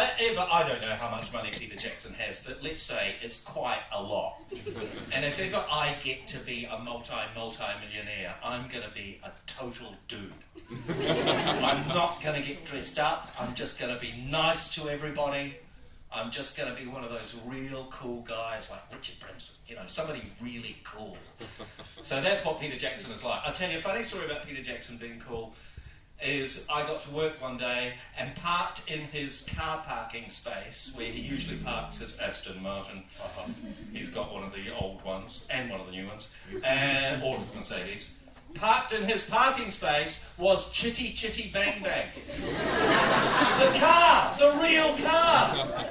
I don't know how much money Peter Jackson has, but let's say it's quite a lot. And if ever I get to be a multi-millionaire, I'm going to be a total dude. I'm not going to get dressed up. I'm just going to be nice to everybody. I'm just going to be one of those real cool guys like Richard Branson, somebody really cool. So that's what Peter Jackson is like. I'll tell you a funny story about Peter Jackson being cool. Is I got to work one day and parked in his car parking space where he usually parks his Aston Martin. He's got one of the old ones and one of the new ones, and all his Mercedes. Parked in his parking space was Chitty Chitty Bang Bang. The car, the real car.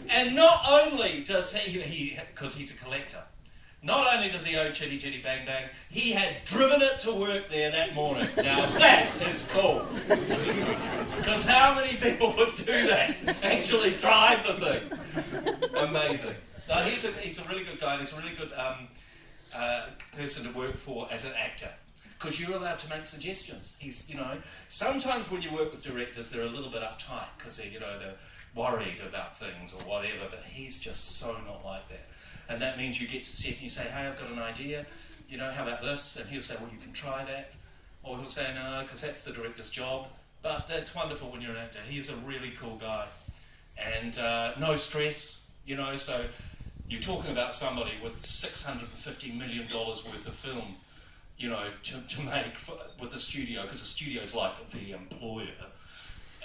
And not only does he because he's a collector, not only does he own Chitty Chitty Bang Bang, he had driven it to work there that morning. Now that is cool. Because how many people would do that? Actually drive the thing. Amazing. No, he's a really good guy. He's a really good person to work for as an actor. Because you're allowed to make suggestions. Sometimes when you work with directors, they're a little bit uptight because they're worried about things or whatever, but he's just so not like that. And that means you get to see it and you say, hey, I've got an idea, how about this? And he'll say, well, you can try that. Or he'll say, no, because that's the director's job. But it's wonderful when you're an actor. He's a really cool guy. And no stress, so you're talking about somebody with $650 million worth of film, to make with a studio, because the studio's like the employer.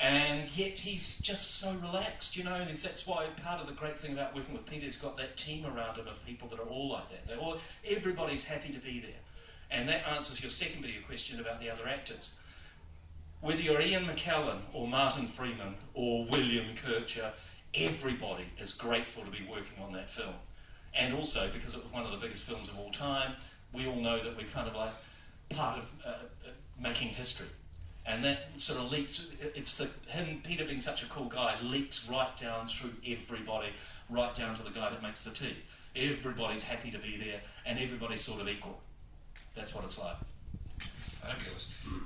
And yet he's just so relaxed, and that's why part of the great thing about working with Peter, he's got that team around him of people that are all like that. Everybody's happy to be there. And that answers your second bit of your question about the other actors. Whether you're Ian McKellen or Martin Freeman or William Kircher, everybody is grateful to be working on that film. And also, because it was one of the biggest films of all time, we all know that we're kind of like part of making history. And that sort of leaks, Peter being such a cool guy, leaks right down through everybody, right down to the guy that makes the tea. Everybody's happy to be there, and everybody's sort of equal. That's what it's like. Fabulous.